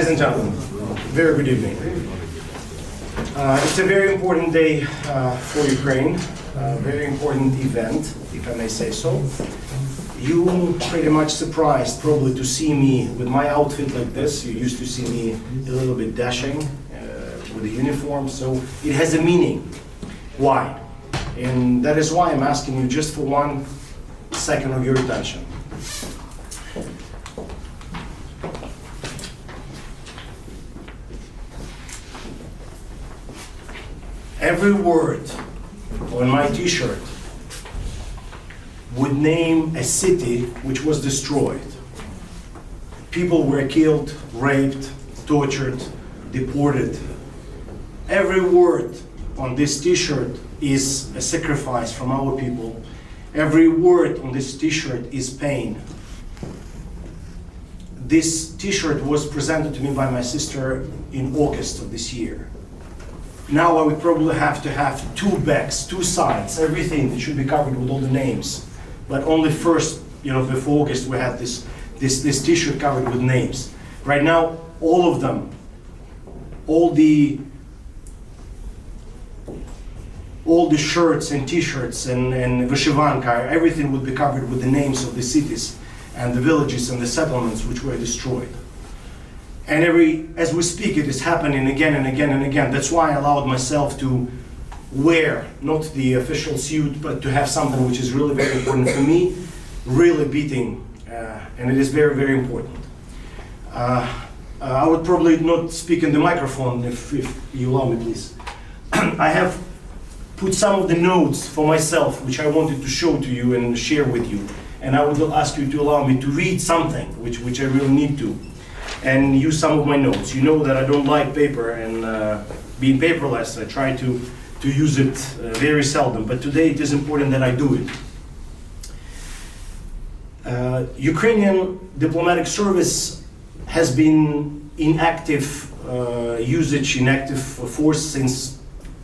Ladies and gentlemen, very good evening. It's a very important day for Ukraine, a very important event, if I may say so. You pretty much surprised probably to see me with my outfit like this. You used to see me a little bit dashing with the uniform, so it has a meaning. Why? And that is why I'm asking you just for 1 second of your attention. Every word on my t-shirt would name a city which was destroyed. People were killed, raped, tortured, deported. Every word on this t-shirt is a sacrifice from our people. Every word on this t-shirt is pain. This t-shirt was presented to me by my sister in August of this year. Now I would probably have to have 2 backs, 2 sides, everything that should be covered with all the names. But only first, before August, we had this t-shirt covered with names. Right now, all of them, all the shirts and t-shirts and vyshivanka, everything would be covered with the names of the cities and the villages and the settlements which were destroyed. And as we speak, it is happening again and again and again. That's why I allowed myself to wear, not the official suit, but to have something which is really very important for me, really beating, and it is very, very important. I would probably not speak in the microphone if you allow me, please. I have put some of the notes for myself, which I wanted to show to you and share with you. And I would ask you to allow me to read something, which I really need to, and use some of my notes. You know that I don't like paper, and being paperless, I try to use it very seldom, but today it is important that I do it. Ukrainian diplomatic service has been in active usage, in active force since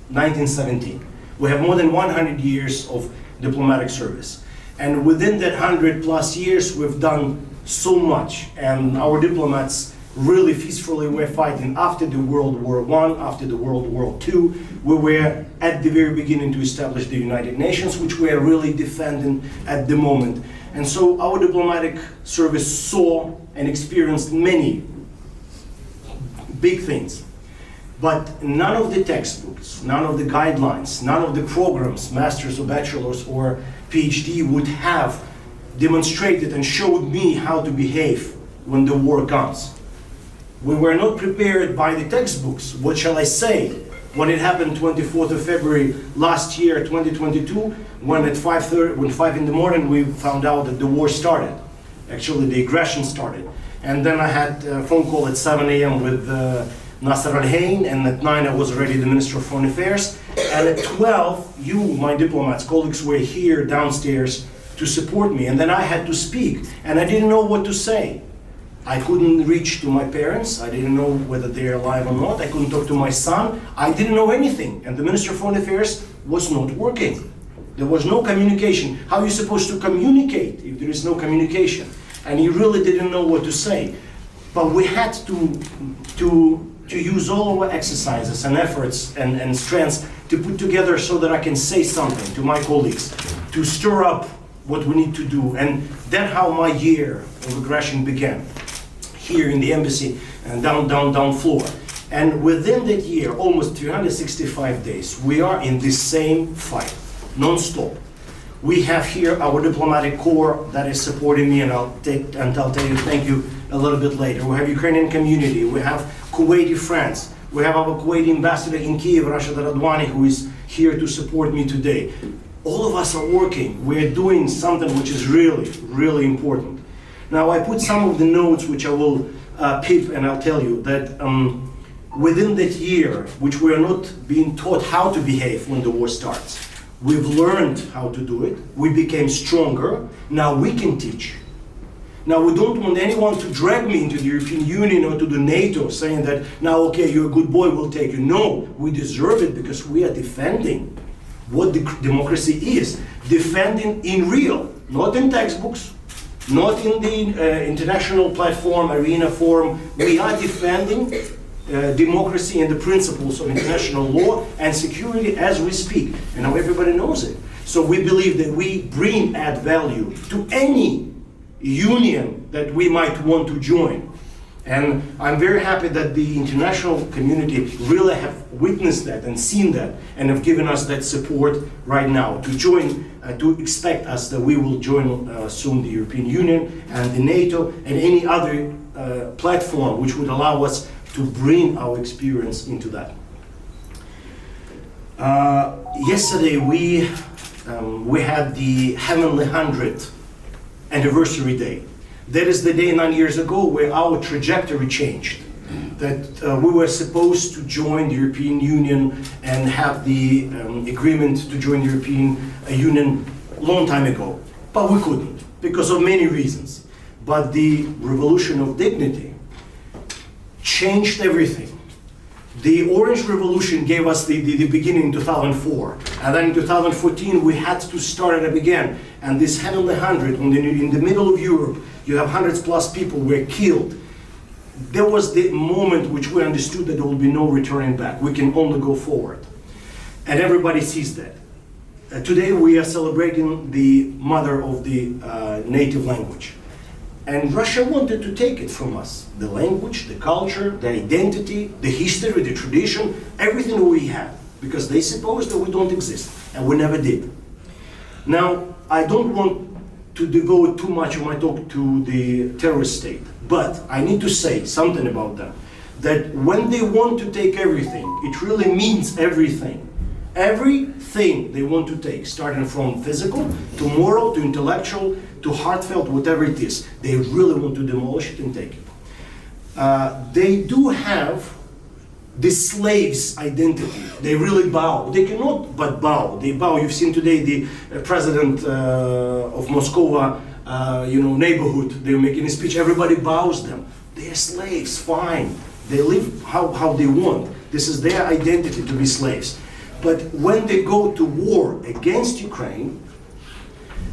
1917. We have more than 100 years of diplomatic service. And within that 100+ years, we've done so much, and our diplomats really peacefully were fighting after the World War I, after the World War II. We were at the very beginning to establish the United Nations, which we are really defending at the moment. And so our diplomatic service saw and experienced many big things. But none of the textbooks, none of the guidelines, none of the programs, masters or bachelors or PhD would have demonstrated and showed me how to behave when the war comes. We were not prepared by the textbooks. What shall I say? When it happened 24th of February last year, 2022, when at 5 in the morning we found out that the war started. Actually, the aggression started. And then I had a phone call at 7 a.m. with Nasser Al-Hain, and at 9 I was already the Minister of Foreign Affairs. And at 12, you, my diplomats, colleagues, were here downstairs to support me, and then I had to speak, and I didn't know what to say. I couldn't reach to my parents, I didn't know whether they're alive or not, I couldn't talk to my son, I didn't know anything, and the Minister of Foreign Affairs was not working. There was no communication. How are you supposed to communicate if there is no communication? And he really didn't know what to say. But we had to use all our exercises and efforts and strengths to put together so that I can say something to my colleagues, to stir up what we need to do. And that's how my year of aggression began, here in the embassy and down floor. And within that year, almost 365 days, we are in the same fight, non-stop. We have here our diplomatic corps that is supporting me, and I'll tell you thank you a little bit later. We have Ukrainian community, we have Kuwaiti friends, we have our Kuwaiti ambassador in Kiev, Rashid Radwani, who is here to support me today. All of us are working. We're doing something which is really, really important. Now, I put some of the notes which I will peep, and I'll tell you that within that year, which we are not being taught how to behave when the war starts, we've learned how to do it. We became stronger. Now we can teach. Now, we don't want anyone to drag me into the European Union or to the NATO saying that, now, okay, you're a good boy, we'll take you. No, we deserve it because we are defending what the democracy is. Defending in real, not in textbooks, not in the international platform, arena forum. We are defending democracy and the principles of international law and security as we speak. And now everybody knows it. So we believe that we bring add value to any union that we might want to join. And I'm very happy that the international community really have witnessed that and seen that and have given us that support right now to join, to expect us that we will join soon the European Union and the NATO and any other platform which would allow us to bring our experience into that. Yesterday we had the Heavenly 100th anniversary day. That is the day 9 years ago where our trajectory changed. That we were supposed to join the European Union and have the agreement to join the European Union a long time ago. But we couldn't because of many reasons. But the revolution of dignity changed everything. The Orange Revolution gave us the beginning in 2004. And then in 2014 we had to start it up again. And this Heavenly 100 in the middle of Europe, you have hundreds plus people were killed. There was the moment which we understood that there will be no returning back. We can only go forward. And everybody sees that. Today we are celebrating the mother of the native language. And Russia wanted to take it from us. The language, the culture, the identity, the history, the tradition, everything we have. Because they suppose that we don't exist. And we never did. Now, I don't want to devote too much of my talk to the terrorist state. But I need to say something about them. That when they want to take everything, it really means everything. Everything they want to take, starting from physical, to moral, to intellectual, to heartfelt, whatever it is. They really want to demolish it and take it. They do have the slave's identity. They really bow. They cannot but bow. They bow. You've seen today the president of Moscow, neighborhood. They're making a speech. Everybody bows them. They are slaves. Fine. They live how they want. This is their identity to be slaves. But when they go to war against Ukraine,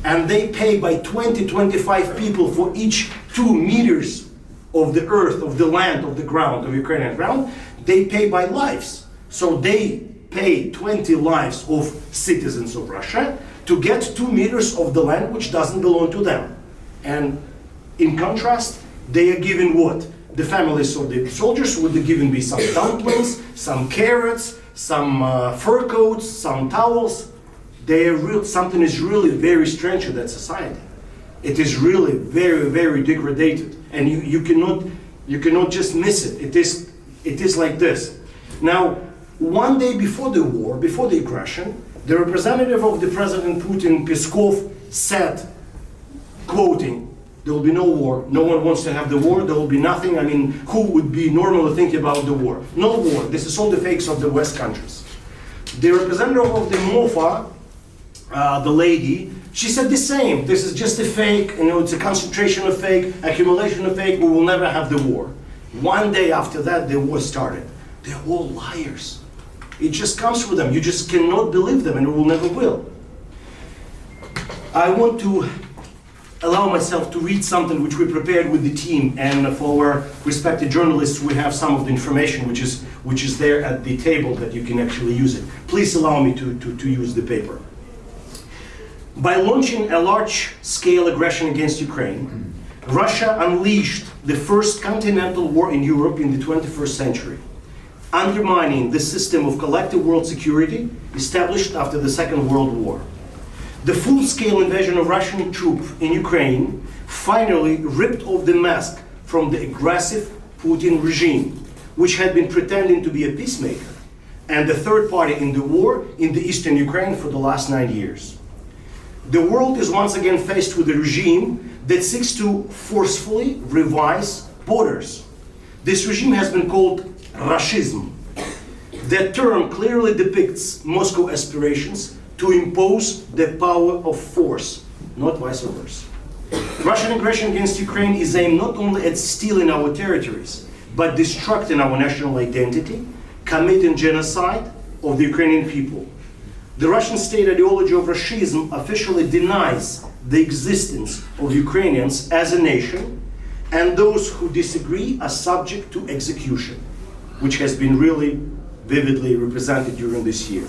and they pay by 20, 25 people for each 2 meters of the earth, of the land, of the ground, of Ukrainian ground, they pay by lives. So they pay 20 lives of citizens of Russia to get 2 meters of the land which doesn't belong to them. And in contrast, they are given what? The families of the soldiers would be given some dumplings, some carrots, some fur coats, some towels. Something is really very strange in that society. It is really very, very degraded, and you cannot just miss it. It is like this. Now, one day before the war, before the aggression, the representative of the President Putin, Peskov, said, quoting, "There will be no war. No one wants to have the war. There will be nothing. I mean, who would be normally thinking about the war? No war. This is all the fakes of the West countries." The representative of the MOFA, the lady, she said the same. This is just a fake. It's a concentration of fake, accumulation of fake. We will never have the war. One day after that, the war started. They're all liars. It just comes with them. You just cannot believe them, and you will never will. I want to allow myself to read something which we prepared with the team, and for our respected journalists, we have some of the information which is there at the table that you can actually use it. Please allow me to use the paper. By launching a large-scale aggression against Ukraine, Russia unleashed the first continental war in Europe in the 21st century, undermining the system of collective world security established after the Second World War. The full-scale invasion of Russian troops in Ukraine finally ripped off the mask from the aggressive Putin regime, which had been pretending to be a peacemaker and the third party in the war in the eastern Ukraine for the last 9 years. The world is once again faced with a regime that seeks to forcefully revise borders. This regime has been called Russism. That term clearly depicts Moscow aspirations to impose the power of force, not vice versa. Russian aggression against Ukraine is aimed not only at stealing our territories, but destructing our national identity, committing genocide of the Ukrainian people. The Russian state ideology of Russianism officially denies the existence of Ukrainians as a nation, and those who disagree are subject to execution, which has been really vividly represented during this year.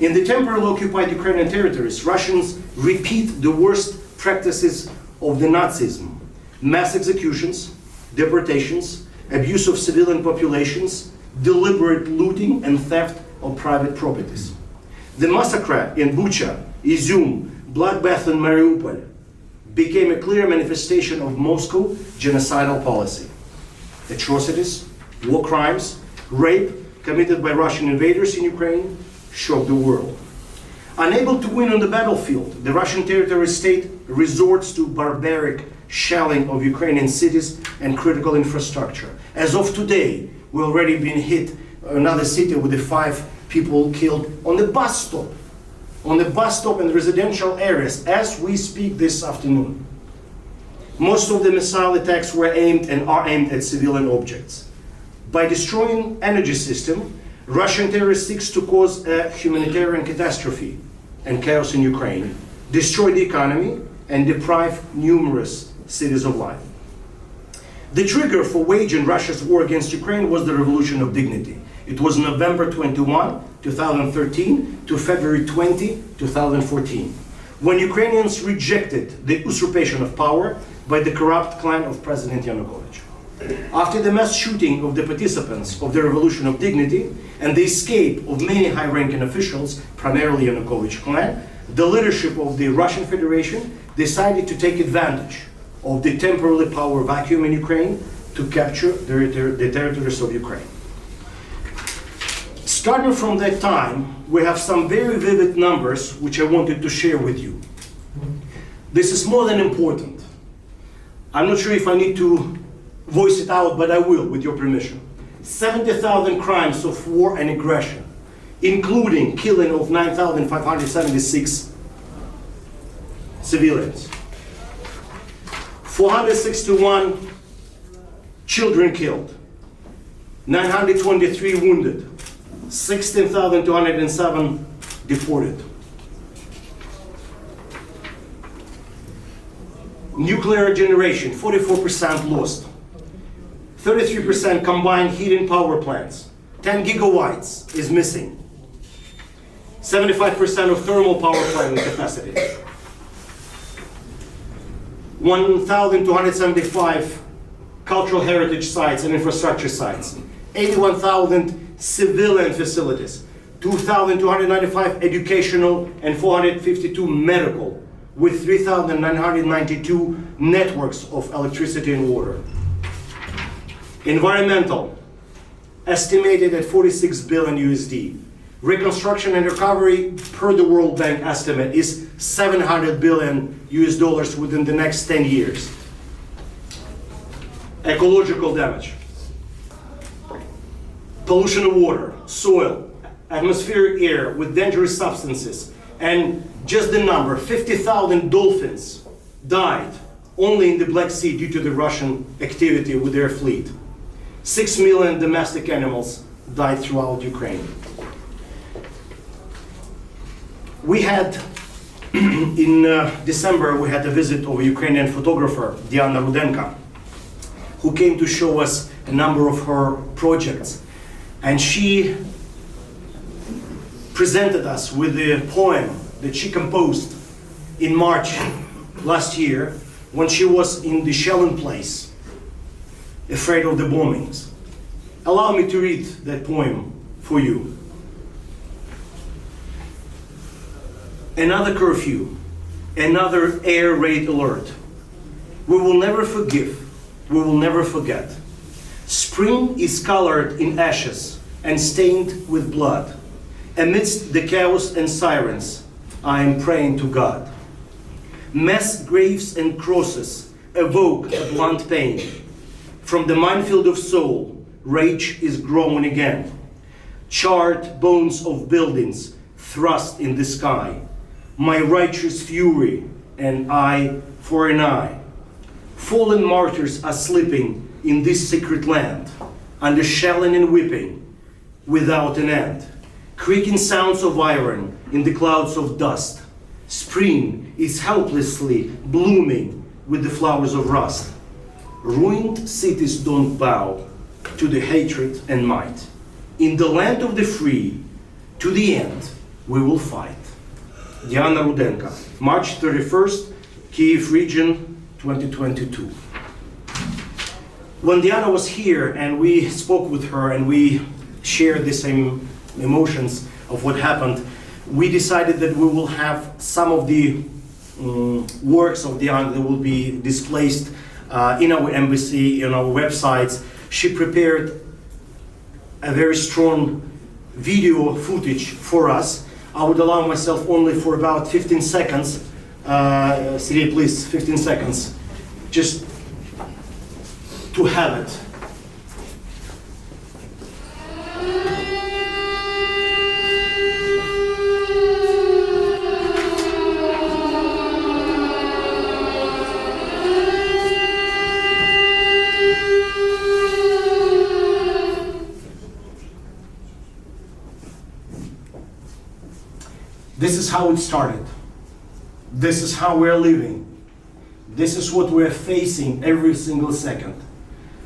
In the temporarily occupied Ukrainian territories, Russians repeat the worst practices of the Nazism: mass executions, deportations, abuse of civilian populations, deliberate looting and theft of private properties. The massacre in Bucha, Izum, bloodbath in Mariupol became a clear manifestation of Moscow's genocidal policy. Atrocities, war crimes, rape committed by Russian invaders in Ukraine shocked the world. Unable to win on the battlefield, the Russian territory state resorts to barbaric shelling of Ukrainian cities and critical infrastructure. As of today, we've already been hit another city with the 5 people killed on the bus stop. On the bus stop and residential areas as we speak this afternoon. Most of the missile attacks were aimed and are aimed at civilian objects. By destroying energy system, Russian terrorists seeks to cause a humanitarian catastrophe and chaos in Ukraine, destroy the economy, and deprive numerous cities of life. The trigger for waging Russia's war against Ukraine was the Revolution of Dignity. It was November 21, 2013 to February 20, 2014, when Ukrainians rejected the usurpation of power by the corrupt clan of President Yanukovych. After the mass shooting of the participants of the Revolution of Dignity and the escape of many high-ranking officials, primarily Yanukovych clan, the leadership of the Russian Federation decided to take advantage of the temporary power vacuum in Ukraine to capture the territories of Ukraine. Starting from that time, we have some very vivid numbers which I wanted to share with you. This is more than important. I'm not sure if I need to voice it out, but I will, with your permission. 70,000 crimes of war and aggression, including killing of 9,576 civilians. 461 children killed, 923 wounded, 16,207 deported. Nuclear generation, 44% lost. 33% combined heat and power plants. 10 gigawatts is missing. 75% of thermal power plant capacity. 1,275 cultural heritage sites and infrastructure sites. 81,000 civilian facilities. 2,295 educational and 452 medical, with 3,992 networks of electricity and water. Environmental, estimated at 46 billion USD. Reconstruction and recovery, per the World Bank estimate, is 700 billion US dollars within the next 10 years. Ecological damage. Pollution of water, soil, atmospheric air with dangerous substances, and just the number, 50,000 dolphins died only in the Black Sea due to the Russian activity with their fleet. 6 million domestic animals died throughout Ukraine. We had, in December, we had a visit of a Ukrainian photographer, Diana Rudenka, who came to show us a number of her projects. And she presented us with a poem that she composed in March last year when she was in the shelling place, afraid of the bombings. Allow me to read that poem for you. Another curfew, another air raid alert. We will never forgive, we will never forget. Spring is colored in ashes and stained with blood. Amidst the chaos and sirens, I am praying to God. Mass graves and crosses evoke a blunt pain. From the minefield of soul, rage is growing again. Charred bones of buildings thrust in the sky. My righteous fury, an eye for an eye. Fallen martyrs are sleeping in this secret land, under shelling and whipping without an end. creaking sounds of iron in the clouds of dust. Spring is helplessly blooming with the flowers of rust. Ruined cities don't bow to the hatred and might. In the land of the free, to the end, we will fight. Diana Rudenko, March 31st, Kyiv region, 2022. When Diana was here and we spoke with her and we shared the same emotions of what happened, we decided that we will have some of the works of Diana that will be displayed in our embassy, in our websites. She prepared a very strong video footage for us. I would allow myself only for about 15 seconds. Sergey, please, 15 seconds. Just to have it. This is how it started. This is how we're living. This is what we're facing every single second.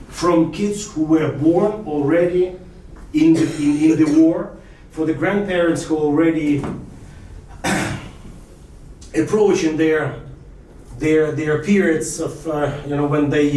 From kids who were born already in the war, for the grandparents who are already approaching their periods of when they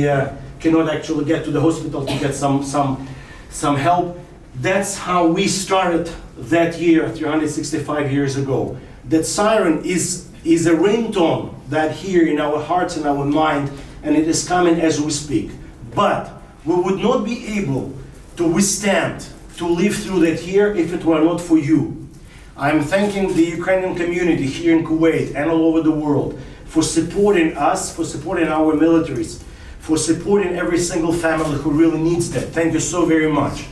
cannot actually get to the hospital to get some help. That's how we started that year 365 years ago. That siren is a ringtone that here in our hearts and our mind, and it is coming as we speak. But we would not be able to withstand, to live through that year if it were not for you. I'm thanking the Ukrainian community here in Kuwait and all over the world for supporting us, for supporting our militaries, for supporting every single family who really needs that. Thank you so very much.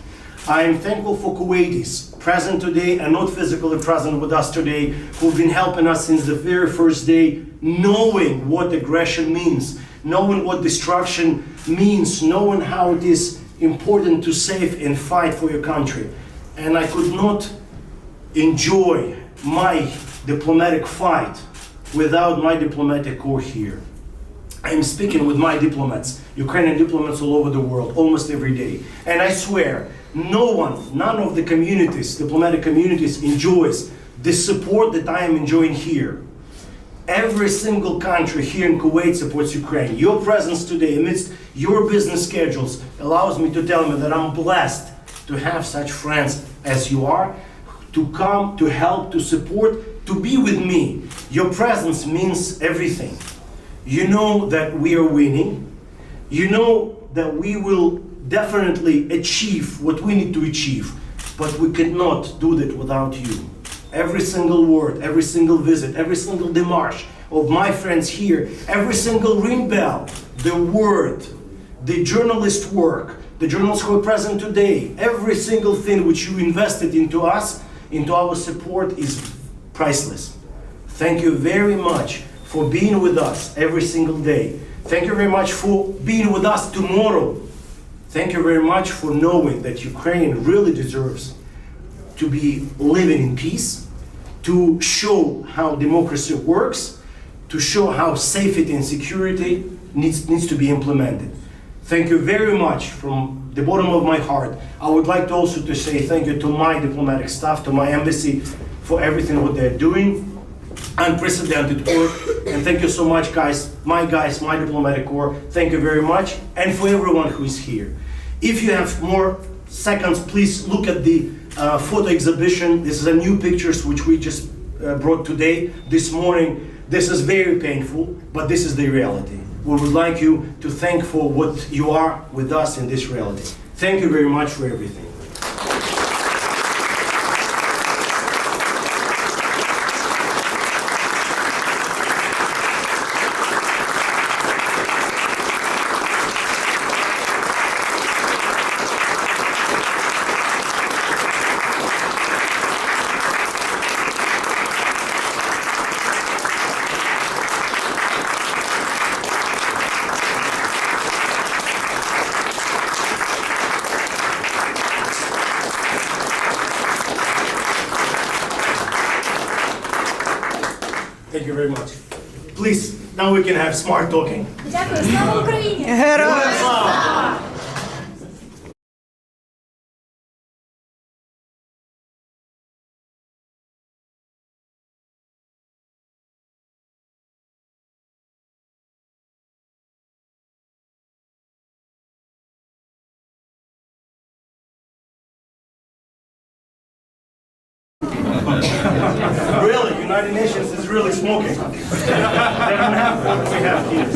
I am thankful for Kuwaitis present today and not physically present with us today, who've been helping us since the very first day, knowing what aggression means, knowing what destruction means, knowing how it is important to save and fight for your country. And I could not enjoy my diplomatic fight without my diplomatic corps here. I'm speaking with my diplomats, Ukrainian diplomats all over the world, almost every day. And I swear, none of the communities, diplomatic communities, enjoys the support that I am enjoying here. Every single country here in Kuwait supports Ukraine. Your presence today amidst your business schedules allows me to tell you that I'm blessed to have such friends as you are, to come, to help, to support, to be with me. Your presence means everything. You know that we are winning. You know that we will definitely achieve what we need to achieve, but we cannot do that without you. Every single word, every single visit, every single démarche of my friends here, every single ring bell, the word, the journalist work, the journalists who are present today, every single thing which you invested into us, into our support is priceless. Thank you very much for being with us every single day. Thank you very much for being with us tomorrow. Thank you very much for knowing that Ukraine really deserves to be living in peace, to show how democracy works, to show how safety and security needs to be implemented. Thank you very much from the bottom of my heart. I would like to also to say thank you to my diplomatic staff, to my embassy for everything what they're doing. Unprecedented work, and thank you so much guys, my diplomatic corps, thank you very much, and for everyone who is here. If you have more seconds, please look at the photo exhibition. This is a new pictures which we just brought today, this morning. This is very painful, but this is the reality. We would like you to thank for what you are with us in this reality. Thank you very much for everything. Thank you very much. Please, now we can have smart talking. Дякую, слава Україні! Героям Слава! Really, United Nations is really smoking. They don't have what we have here.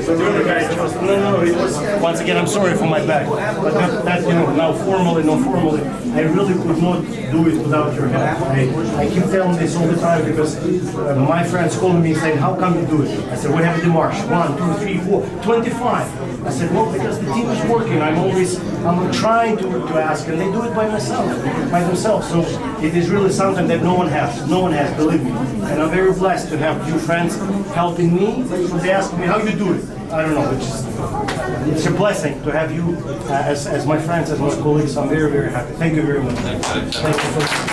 So really, guys, no, it was, once again, I'm sorry for my back. But that now formally, not formally, I really could not do it without your help. I keep telling this all the time because my friends calling me saying, how come you do it? I said, we have a demarche, 1, 2, 3, 4, 25. I said, well, because the team is working. I'm trying to ask, and they do it by themselves. So it is really something that no one has, believe me. And I'm very blessed to have few friends helping me. So they ask me, how you do it? I don't know, it's a blessing to have you as my friends, as my colleagues. I'm very, very happy. Thank you very much. Thank you.